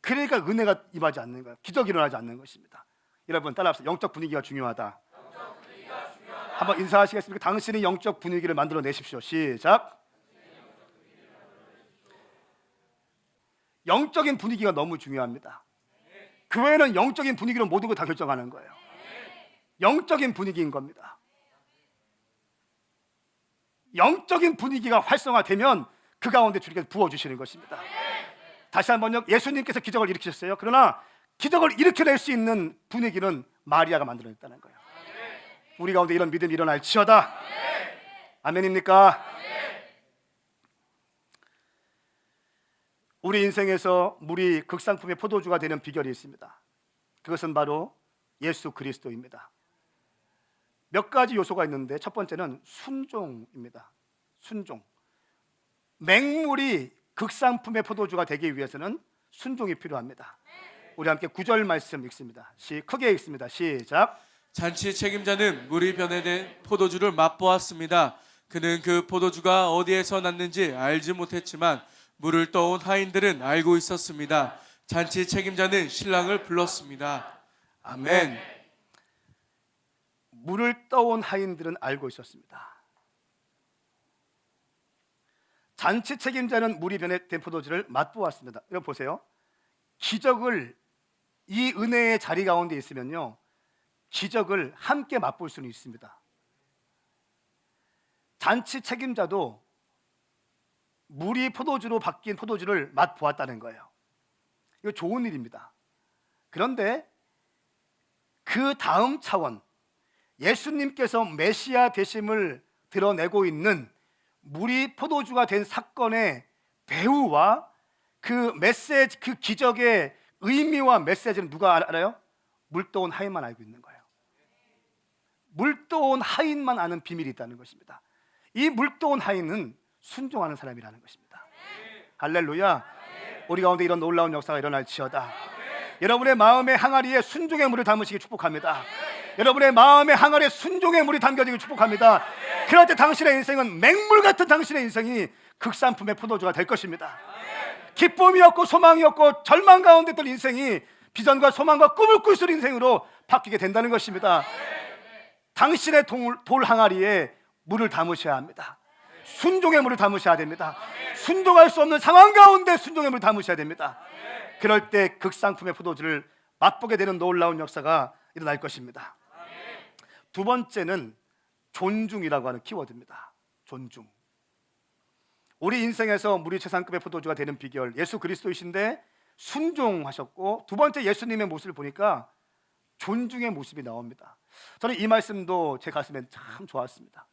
A: 그러니까 은혜가 임하지 않는 거예요. 기적이 일어나지 않는 것입니다. 여러분 따라합시다. 영적 분위기가 중요하다. 한번 인사하시겠습니까? 당신이 영적 분위기를 만들어 내십시오. 시작. 영적인 분위기가 너무 중요합니다. 교회는 영적인 분위기로 모든 걸 다 결정하는 거예요. 영적인 분위기인 겁니다. 영적인 분위기가 활성화되면 그 가운데 주님께서 부어주시는 것입니다. 다시 한번요, 예수님께서 기적을 일으키셨어요. 그러나 기적을 일으켜낼 수 있는 분위기는 마리아가 만들어냈다는 거예요. 우리 가운데 이런 믿음이 일어날지어다. 아멘입니까? 우리 인생에서 물이 극상품의 포도주가 되는 비결이 있습니다. 그것은 바로 예수 그리스도입니다. 몇 가지 요소가 있는데 첫 번째는 순종입니다. 순종. 맹물이 극상품의 포도주가 되기 위해서는 순종이 필요합니다. 우리 함께 9절 말씀 읽습니다. 크게 읽습니다. 시작.
B: 잔치 책임자는 물이 변해된 포도주를 맛보았습니다. 그는 그 포도주가 어디에서 났는지 알지 못했지만 물을 떠온 하인들은 알고 있었습니다. 잔치 책임자는 신랑을 불렀습니다. 아멘.
A: 물을 떠온 하인들은 알고 있었습니다. 잔치 책임자는 물이 변해된 포도주를 맛보았습니다. 여러분 보세요. 기적을, 이 은혜의 자리 가운데 있으면요, 기적을 함께 맛볼 수는 있습니다. 잔치 책임자도 물이 포도주로 바뀐 포도주를 맛보았다는 거예요. 이거 좋은 일입니다. 그런데 그 다음 차원, 예수님께서 메시아 되심을 드러내고 있는 물이 포도주가 된 사건의 배후와 그 메시지, 그 기적의 의미와 메시지는 누가 알아요? 물떠온 하인만 알고 있는 거예요. 물떠온 하인만 아는 비밀이 있다는 것입니다. 이 물떠온 하인은 순종하는 사람이라는 것입니다. 할렐루야. 우리 가운데 이런 놀라운 역사가 일어날지어다. 여러분의 마음의 항아리에 순종의 물을 담으시기 축복합니다. 여러분의 마음의 항아리에 순종의 물이 담겨지기 축복합니다. 그럴 때 당신의 인생은 맹물 같은 당신의 인생이 극상품의 포도주가 될 것입니다. 기쁨이었고 소망이었고 절망 가운데 있던 인생이 비전과 소망과 꿈을 꿀 수 있는 인생으로 바뀌게 된다는 것입니다. 당신의 돌 항아리에 물을 담으셔야 합니다. 순종의 물을 담으셔야 됩니다. 순종할 수 없는 상황 가운데 순종의 물을 담으셔야 됩니다. 그럴 때 극상품의 포도주를 맛보게 되는 놀라운 역사가 일어날 것입니다. 두 번째는 존중이라고 하는 키워드입니다. 존중. 우리 인생에서 물이 최상급의 포도주가 되는 비결, 예수 그리스도이신데 순종하셨고, 두 번째 예수님의 모습을 보니까 존중의 모습이 나옵니다. 저는 이 말씀도 제 가슴에 참 좋았습니다.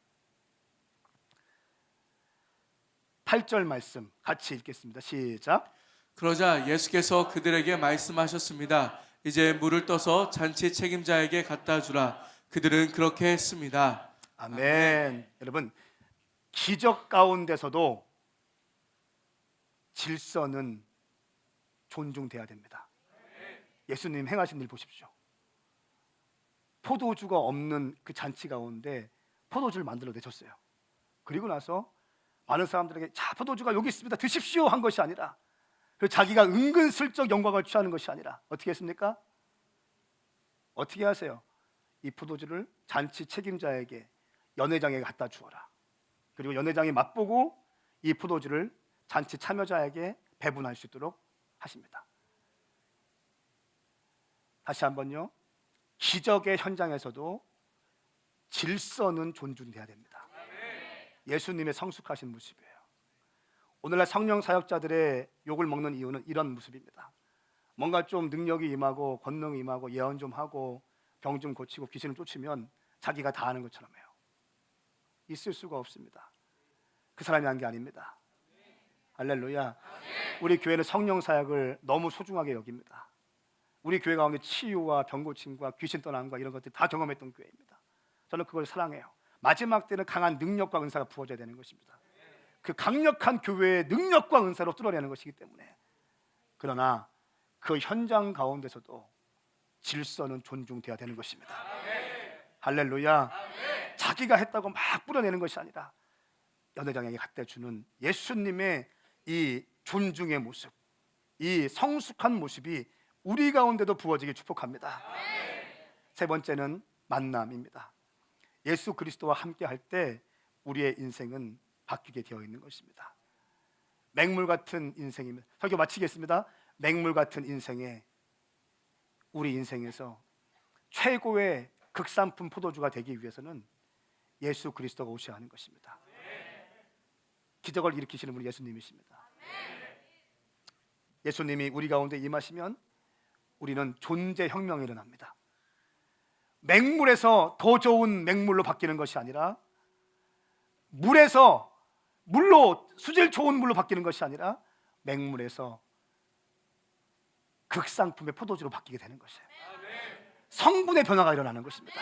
A: 8절 말씀 같이 읽겠습니다. 시작.
B: 그러자 예수께서 그들에게 말씀하셨습니다. 이제 물을 떠서 잔치 책임자에게 갖다 주라. 그들은 그렇게 했습니다.
A: 아멘. 여러분, 기적 가운데서도 질서는 존중돼야 됩니다. 예수님 행하신 일 보십시오. 포도주가 없는 그 잔치 가운데 포도주를 만들어 내셨어요. 그리고 나서 많은 사람들에게 자, 포도주가 여기 있습니다, 드십시오 한 것이 아니라, 그리고 자기가 은근슬쩍 영광을 취하는 것이 아니라 어떻게 했습니까? 어떻게 하세요? 이 포도주를 잔치 책임자에게, 연회장에게 갖다 주어라. 그리고 연회장이 맛보고 이 포도주를 잔치 참여자에게 배분할 수 있도록 하십니다. 다시 한번요, 기적의 현장에서도 질서는 존중돼야 됩니다. 예수님의 성숙하신 모습이에요. 오늘날 성령 사역자들의 욕을 먹는 이유는 이런 모습입니다. 뭔가 좀 능력이 임하고 권능이 임하고 예언 좀 하고 병 좀 고치고 귀신을 쫓으면 자기가 다 아는 것처럼 해요. 있을 수가 없습니다. 그 사람이 한 게 아닙니다. 할렐루야. 우리 교회는 성령 사역을 너무 소중하게 여깁니다. 우리 교회 가운데 치유와 병고침과 귀신 떠남과 이런 것들 다 경험했던 교회입니다. 저는 그걸 사랑해요. 마지막 때는 강한 능력과 은사가 부어져야 되는 것입니다. 그 강력한 교회의 능력과 은사로 뚫어내는 것이기 때문에. 그러나 그 현장 가운데서도 질서는 존중돼야 되는 것입니다. 할렐루야. 자기가 했다고 막 뿌려내는 것이 아니라 연회장에게 갖다 주는 예수님의 이 존중의 모습, 이 성숙한 모습이 우리 가운데도 부어지길 축복합니다. 세 번째는 만남입니다. 예수 그리스도와 함께 할 때 우리의 인생은 바뀌게 되어 있는 것입니다. 맹물 같은 인생입니다. 설교 마치겠습니다. 맹물 같은 인생에 우리 인생에서 최고의 극상품 포도주가 되기 위해서는 예수 그리스도가 오셔야 하는 것입니다. 기적을 일으키시는 분이 예수님이십니다. 예수님이 우리 가운데 임하시면 우리는 존재 혁명이 일어납니다. 맹물에서 더 좋은 맹물로 바뀌는 것이 아니라 물로 수질 좋은 물로 바뀌는 것이 아니라 맹물에서 극상품의 포도주로 바뀌게 되는 것이에요. 성분의 변화가 일어나는 것입니다.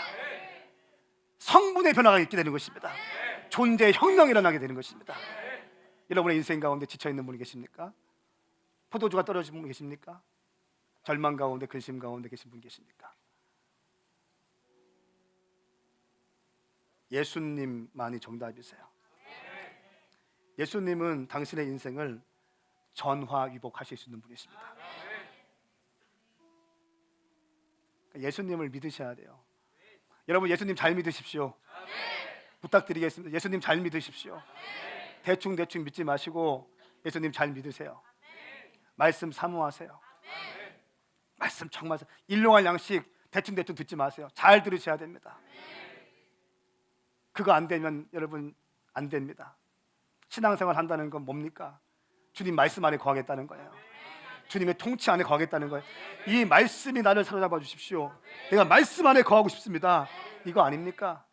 A: 성분의 변화가 있게 되는 것입니다. 존재의 혁명이 일어나게 되는 것입니다. 여러분의 인생 가운데 지쳐있는 분이 계십니까? 포도주가 떨어진 분 계십니까? 절망 가운데 근심 가운데 계신 분 계십니까? 예수님만이 정답이세요. 예수님은 당신의 인생을 전화위복하실 수 있는 분이십니다. 예수님을 믿으셔야 돼요. 여러분 예수님 잘 믿으십시오. 부탁드리겠습니다. 예수님 잘 믿으십시오. 대충 믿지 마시고 예수님 잘 믿으세요. 말씀 사모하세요. 말씀 정말 일용할 양식 대충 듣지 마세요. 잘 들으셔야 됩니다. 그거 안 되면 여러분 안 됩니다. 신앙생활 한다는 건 뭡니까? 주님 말씀 안에 거하겠다는 거예요. 주님의 통치 안에 거하겠다는 거예요. 이 말씀이 나를 사로잡아 주십시오. 내가 말씀 안에 거하고 싶습니다. 이거 아닙니까?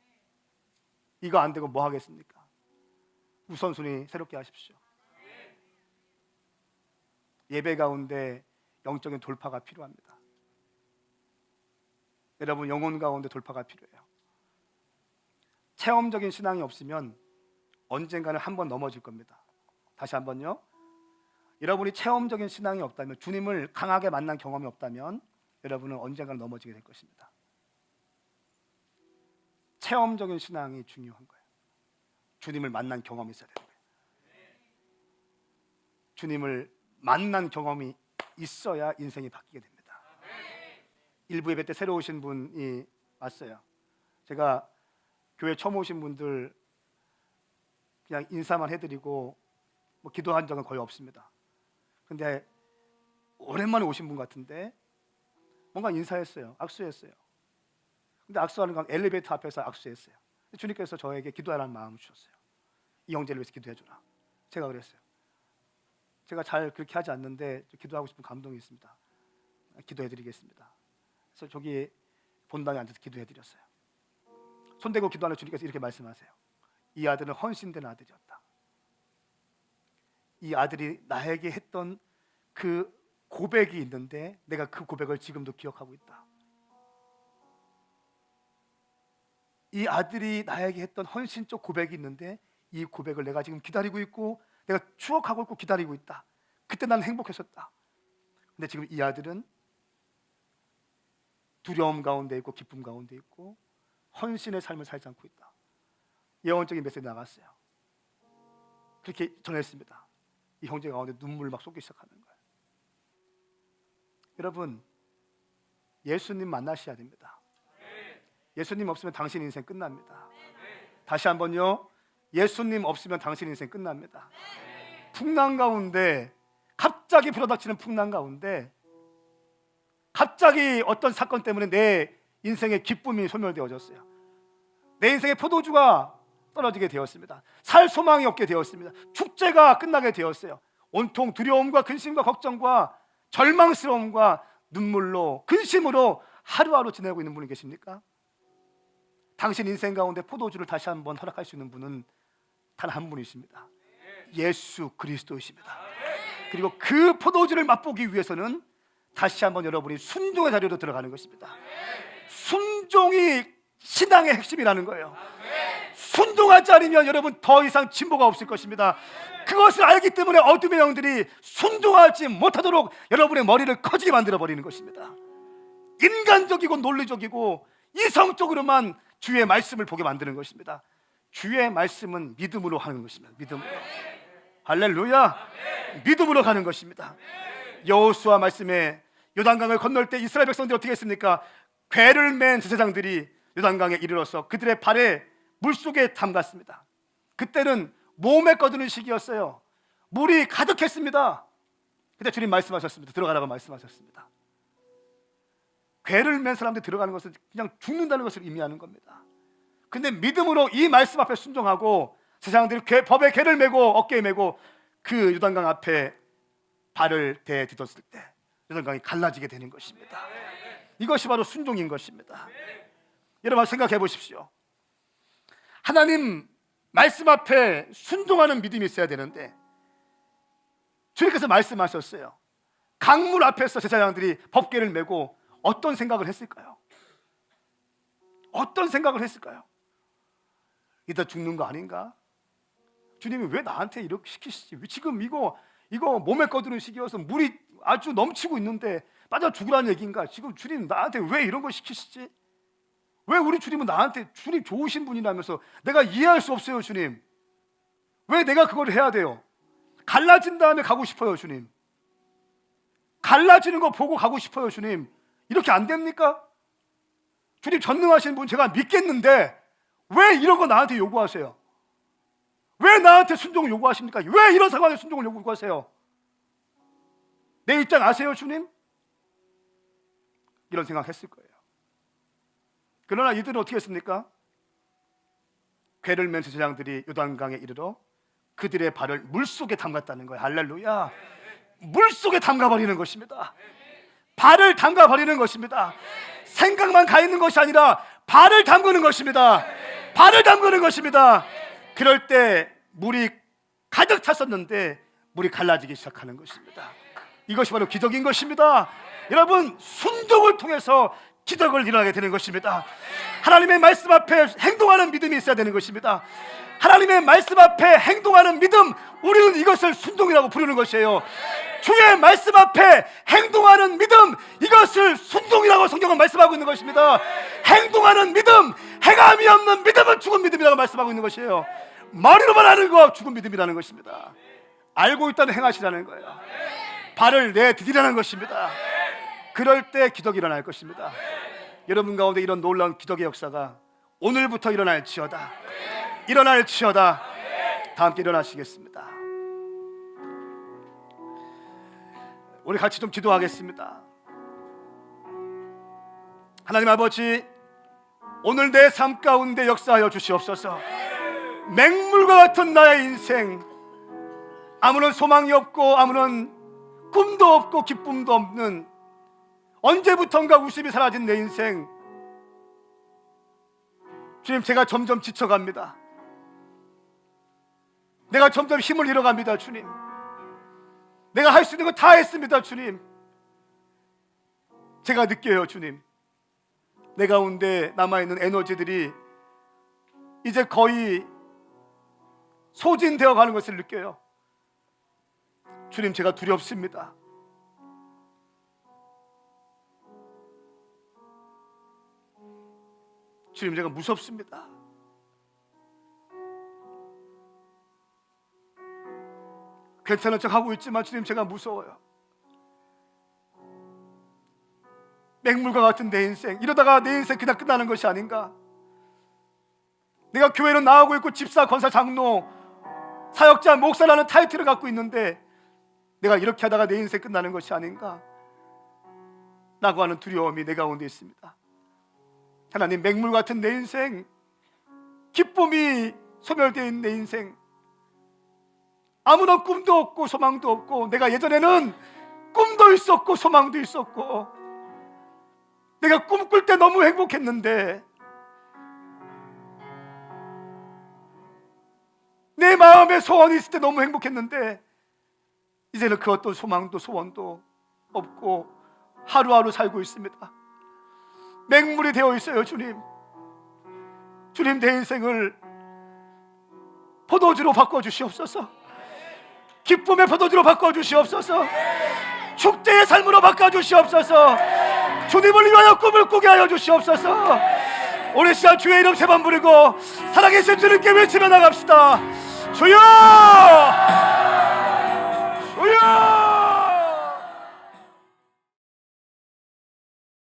A: 이거 안 되고 뭐 하겠습니까? 우선순위 새롭게 하십시오. 예배 가운데 영적인 돌파가 필요합니다. 여러분 영혼 가운데 돌파가 필요해요. 체험적인 신앙이 없으면 언젠가는 한번 넘어질 겁니다. 다시 한번요. 여러분이 체험적인 신앙이 없다면, 주님을 강하게 만난 경험이 없다면 여러분은 언젠가는 넘어지게 될 것입니다. 체험적인 신앙이 중요한 거예요. 주님을 만난 경험이 있어야 되는 거예요. 주님을 만난 경험이 있어야 인생이 바뀌게 됩니다. 일부 예배 때 새로 오신 분이 왔어요. 제가 교회 처음 오신 분들 그냥 인사만 해드리고 뭐 기도한 적은 거의 없습니다. 근데 오랜만에 오신 분 같은데 뭔가 인사했어요. 악수했어요. 근데 악수하는 건 엘리베이터 앞에서 악수했어요. 주님께서 저에게 기도하라는 마음을 주셨어요. 이 형제를 위해서 기도해주라. 제가 그랬어요. 제가 잘 그렇게 하지 않는데 기도하고 싶은 감동이 있습니다. 기도해드리겠습니다. 그래서 저기 본당에 앉아서 기도해드렸어요. 손대고 기도하는 주님께서 이렇게 말씀하세요. 이 아들은 헌신된 아들이었다. 이 아들이 나에게 했던 그 고백이 있는데 내가 그 고백을 지금도 기억하고 있다. 이 아들이 나에게 했던 헌신적 고백이 있는데 이 고백을 내가 지금 기다리고 있고 내가 추억하고 있고 기다리고 있다. 그때 나는 행복했었다. 근데 지금 이 아들은 두려움 가운데 있고 기쁨 가운데 있고 헌신의 삶을 살지 않고 있다. 예언적인 메시지 나갔어요. 그렇게 전했습니다. 이 형제 가운데 눈물 막 쏟기 시작하는 거예요. 여러분 예수님 만나셔야 됩니다. 예수님 없으면 당신 인생 끝납니다. 다시 한번요. 예수님 없으면 당신 인생 끝납니다. 풍랑 가운데 갑자기 불어닥치는 풍랑 가운데 갑자기 어떤 사건 때문에 내 인생의 기쁨이 소멸되어졌어요. 내 인생의 포도주가 떨어지게 되었습니다. 살 소망이 없게 되었습니다. 축제가 끝나게 되었어요. 온통 두려움과 근심과 걱정과 절망스러움과 눈물로 근심으로 하루하루 지내고 있는 분이 계십니까? 당신 인생 가운데 포도주를 다시 한번 허락할 수 있는 분은 단 한 분이십니다. 예수 그리스도이십니다. 그리고 그 포도주를 맛보기 위해서는 다시 한번 여러분이 순종의 자리로 들어가는 것입니다. 순종이 신앙의 핵심이라는 거예요. 순종하지 않으면 여러분 더 이상 진보가 없을 것입니다. 그것을 알기 때문에 어둠의 영들이 순종하지 못하도록 여러분의 머리를 커지게 만들어 버리는 것입니다. 인간적이고 논리적이고 이성적으로만 주의 말씀을 보게 만드는 것입니다. 주의 말씀은 믿음으로 하는 것입니다. 믿음으로. 할렐루야. 믿음으로 가는 것입니다. 여호수아 말씀에 요단강을 건널 때 이스라엘 백성들이 어떻게 했습니까? 궤를 맨 제사장들이 요단강에 이르러서 그들의 발에 물속에 담갔습니다. 그때는 몸에 꺼드는 시기였어요. 물이 가득했습니다. 그때 주님 말씀하셨습니다. 들어가라고 말씀하셨습니다. 궤를 맨 사람들이 들어가는 것은 그냥 죽는다는 것을 의미하는 겁니다. 근데 믿음으로 이 말씀 앞에 순종하고 제사장들이 법의 궤를 메고 어깨에 메고 그 요단강 앞에 발을 대딛었을 때 요단강이 갈라지게 되는 것입니다. 이것이 바로 순종인 것입니다. 여러분 생각해 보십시오. 하나님 말씀 앞에 순종하는 믿음이 있어야 되는데 주님께서 말씀하셨어요. 강물 앞에서 제사장들이 법궤를 메고 어떤 생각을 했을까요? 어떤 생각을 했을까요? 이따 죽는 거 아닌가? 주님이 왜 나한테 이렇게 시키시지? 지금 이거 몸에 꺼드는 시기여서 물이 아주 넘치고 있는데 빠져 죽으라는 얘기인가? 지금 주님 나한테 왜 이런 걸 시키시지? 왜 우리 주님은 나한테 주님 좋으신 분이라면서 내가 이해할 수 없어요. 주님 왜 내가 그걸 해야 돼요? 갈라진 다음에 가고 싶어요. 주님 갈라지는 거 보고 가고 싶어요. 주님 이렇게 안 됩니까? 주님 전능하신 분 제가 믿겠는데 왜 이런 거 나한테 요구하세요? 왜 나한테 순종을 요구하십니까? 왜 이런 상황에 순종을 요구하세요? 내 입장 아세요? 주님? 이런 생각했을 거예요. 그러나 이들은 어떻게 했습니까? 궤를 맨 제사장들이 요단강에 이르러 그들의 발을 물속에 담갔다는 거예요. 할렐루야. 물속에 담가버리는 것입니다. 발을 담가버리는 것입니다. 생각만 가 있는 것이 아니라 발을 담그는 것입니다. 발을 담그는 것입니다. 그럴 때 물이 가득 찼었는데 물이 갈라지기 시작하는 것입니다. 이것이 바로 기적인 것입니다. 여러분 순종을 통해서 기적을 일어나게 되는 것입니다. 하나님의 말씀 앞에 행동하는 믿음이 있어야 되는 것입니다. 하나님의 말씀 앞에 행동하는 믿음, 우리는 이것을 순종이라고 부르는 것이에요. 주의 말씀 앞에 행동하는 믿음, 이것을 순종이라고 성경은 말씀하고 있는 것입니다. 행동하는 믿음, 행함이 없는 믿음은 죽은 믿음이라고 말씀하고 있는 것이에요. 머리로만 아는 거 죽은 믿음이라는 것입니다. 알고 있다면 행하시라는 거예요. 발을 내디디라는 것입니다. 그럴 때 기적이 일어날 것입니다. 여러분 가운데 이런 놀라운 기적의 역사가 오늘부터 일어날지어다. 일어날지어다. 다 함께 일어나시겠습니다. 우리 같이 좀 기도하겠습니다. 하나님 아버지, 오늘 내 삶 가운데 역사하여 주시옵소서. 맹물과 같은 나의 인생, 아무런 소망이 없고 아무런 꿈도 없고 기쁨도 없는 언제부턴가 웃음이 사라진 내 인생, 주님 제가 점점 지쳐갑니다. 내가 점점 힘을 잃어갑니다. 주님 내가 할 수 있는 거 다 했습니다. 주님 제가 느껴요. 주님 내 가운데 남아있는 에너지들이 이제 거의 소진되어 가는 것을 느껴요. 주님 제가 두렵습니다. 주님 제가 무섭습니다. 괜찮은 척 하고 있지만 주님 제가 무서워요. 맹물과 같은 내 인생, 이러다가 내 인생 그냥 끝나는 것이 아닌가. 내가 교회로 나오고 있고 집사, 권사, 장로, 사역자, 목사라는 타이틀을 갖고 있는데 내가 이렇게 하다가 내 인생 끝나는 것이 아닌가 라고 하는 두려움이 내 가운데 있습니다. 하나님, 맹물 같은 내 인생, 기쁨이 소멸되어 있는 내 인생, 아무런 꿈도 없고 소망도 없고, 내가 예전에는 꿈도 있었고 소망도 있었고 내가 꿈꿀 때 너무 행복했는데, 내 마음에 소원이 있을 때 너무 행복했는데 이제는 그 어떤 소망도 소원도 없고 하루하루 살고 있습니다. 맹물이 되어 있어요. 주님, 주님 내 인생을 포도주로 바꿔주시옵소서. 기쁨의 포도주로 바꿔주시옵소서. 축제의 삶으로 바꿔주시옵소서. 주님을 위하여 꿈을 꾸게 하여 주시옵소서. 오늘 시간 주의 이름 세 번 부르고 살아계신 주님께 외치며 나갑시다. 주여!